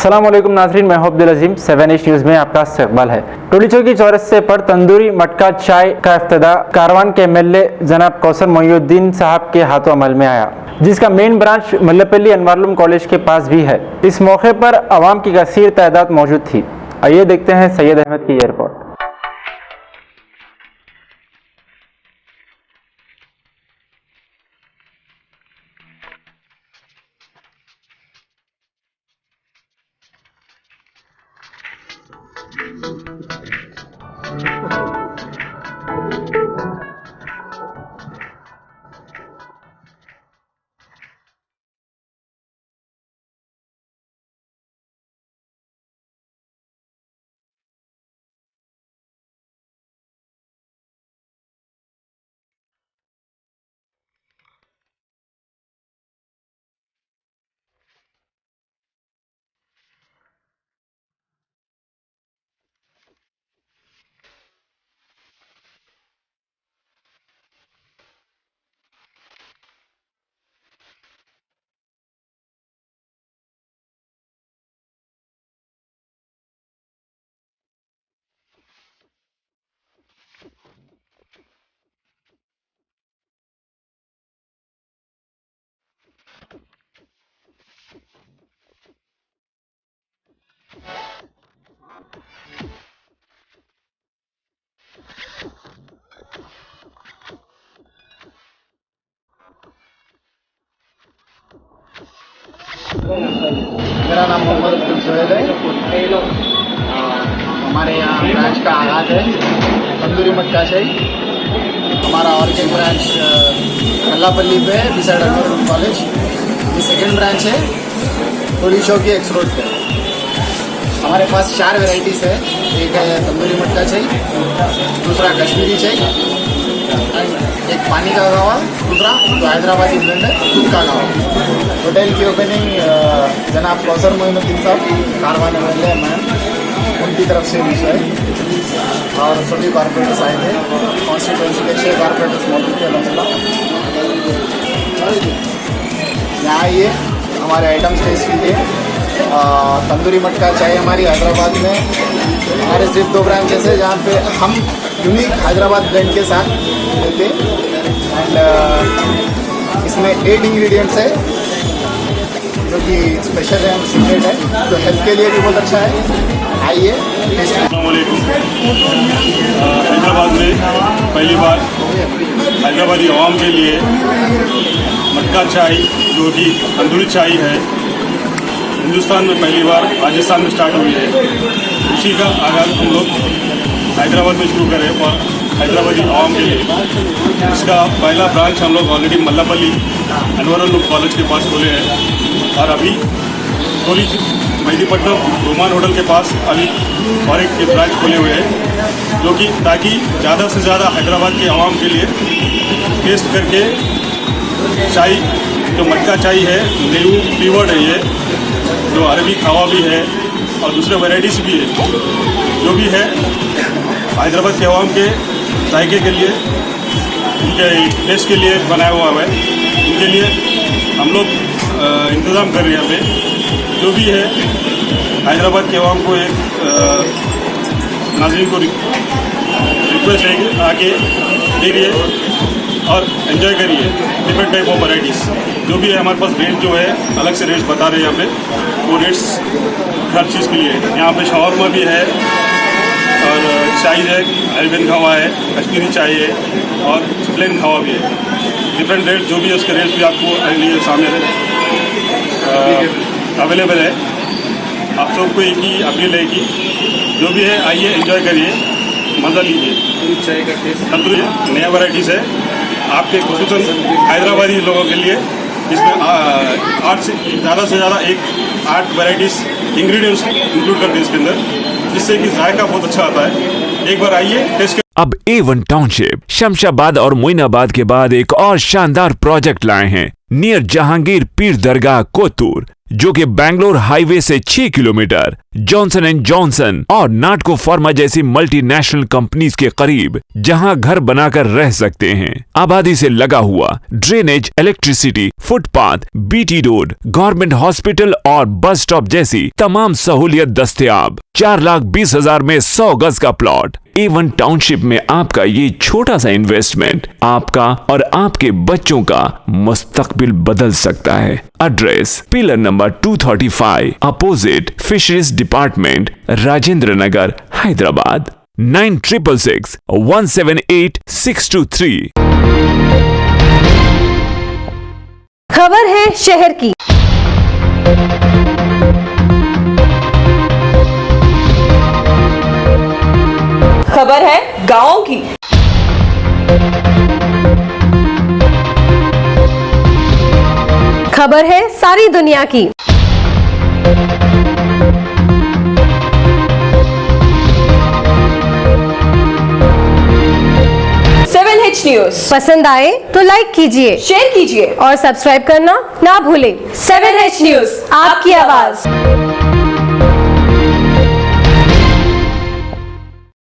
अस्सलाम वालेकुम नाज़रीन, मैं अब्दुल अजीम 7 न्यूज़ में आपका इस्तकबाल है। टोली चौकी चौरस्ते पर तंदूरी मटका चाय का इफ्तिदा कारवान के एमएलए जनाब कौसर मोइनुद्दीन साहब के हाथों अमल में आया, जिसका मेन ब्रांच मल्लपल्ली अनवारुल कॉलेज के पास भी है। इस मौके पर आवाम की कसीर तादाद मौजूद थी। आइए देखते हैं सैयद अहमद की ये रिपोर्ट। मेरा नाम मोहम्मद अब्दुल सोहेल है। हमारे यहाँ ब्रांच का आगाज़ है तंदूरी मटका चाय। हमारा ऑर्गेनिक ब्रांच मल्लापल्ली पे है, बिसाइड अनवारुल कॉलेज। ये सेकंड ब्रांच है टोली चौकी एक्स रोड पे। हमारे पास 4 वैरायटीज़ है। एक है तंदूरी मटका चाय, दूसरा कश्मीरी चाय, एक पानी का गावा, दूसरा तो हैदराबादी ब्लेंड है दूध का गावा। होटल की ओपनिंग जनाब कौसर मोइनुद्दीन साहब कारवान एमएलए मैम उनकी तरफ से विषय है और सभी कॉर्पोरेटर्स आए थे। कॉन्स्टिट्यूंसी के 6 कॉर्पोरेटर्स मौजूद थे अलहमदिल्ला। यहाँ आइए, हमारे आइटम्स टेस्ट कीजिए। तंदूरी मटका चाय हमारी हैदराबाद में हमारे सिर्फ 2 ब्रांचेस है जहाँ पे हम यूनिक हैदराबाद ब्लेंड के साथ देते। एंड इसमें 8 इंग्रेडिएंट्स है जो कि स्पेशल है, सीक्रेट है, तो हेल्थ के लिए भी बहुत अच्छा है। आइए। अस्सलाम वालेकुम। हैदराबाद में पहली बार हैदराबादी आवाम के लिए मटका चाय जो कि तंदूरी चाय है, हिंदुस्तान में पहली बार राजस्थान में स्टार्ट हुई है। उसी का आगाज़ हम लोग हैदराबाद में शुरू करें और हैदराबादी आवाम के लिए इसका पहला ब्रांच हम लोग ऑलरेडी मल्लापल्ली अनवारुल कॉलेज के पास खोले हैं और अभी टोली मेहदीपट्टनम रोमान होटल के पास अभी और एक ब्रांच खोले हुए हैं, जो कि ताकि ज़्यादा से ज़्यादा हैदराबाद के आवाम के लिए टेस्ट करके चाय जो मटका चाय है न्यू फ्लेवर्ड है, ये जो अरबी खावा भी है और दूसरे वैराइटीज़ भी है, जो भी है हैदराबाद के आवाम के जायके के लिए, उनके टेस्ट के लिए बनाया हुआ है। उनके लिए हम लोग इंतज़ाम कर रहे हैं। यहाँ पे जो भी है हैदराबाद के आवाम को एक नाज़रीन को रिक्वेस्ट है कि आके देखिए और एंजॉय करिए डिफरेंट टाइप ऑफ वैराइटीज़। जो भी है हमारे पास रेट जो है अलग से रेट्स बता रहे हैं यहाँ पे, वो रेट्स हर चीज़ के लिए है। यहाँ पे शवरमा भी है और चाय है, अरबियन खावा है, कश्मीरी चाय है और प्लेन खावा भी है। डिफरेंट रेट जो भी है उसके रेट्स भी आपको लिए सामने अवेलेबल है। आप सबको एक ही अपील है कि जो भी है आइए एंजॉय करिए, मज़ा लीजिए। चाय का टेस्ट तंदूरी नया वैराइटीज़ है आपके खुसूसन हैदराबादी लोगों के लिए। इसमें 8 से ज़्यादा 8 वैराइटीज़ इंग्रेडिएंट्स इंक्लूड करते हैं इसके अंदर, जिससे कि जायका बहुत अच्छा आता है। एक बार आइए टेस्ट। अब A1 टाउनशिप शमशाबाद और मोइनाबाद के बाद एक और शानदार प्रोजेक्ट लाए हैं नियर जहांगीर पीर दरगाह कोतूर, जो कि बैंगलोर हाईवे से 6 किलोमीटर जॉनसन एंड जॉनसन और नाटको फार्मा जैसी मल्टीनेशनल कंपनीज के करीब, जहां घर बनाकर रह सकते हैं। आबादी से लगा हुआ, drainage, electricity, footpath, BT road, government hospital और बस स्टॉप जैसी तमाम सहूलियत दस्तयाब। 4,20,000 में 100 गज का प्लॉट। A1 टाउनशिप में आपका ये छोटा सा इन्वेस्टमेंट आपका और आपके बच्चों का मुस्तकबिल बदल सकता है। Address pillar number 235 opposite fisheries department, Rajendra Nagar, Hyderabad. 9666 178 623। खबर है शहर की। खबर है गांव की। खबर है सारी दुनिया की। 7H न्यूज पसंद आए तो लाइक कीजिए, शेयर कीजिए और सब्सक्राइब करना ना भूलें। 7H न्यूज, आपकी आवाज।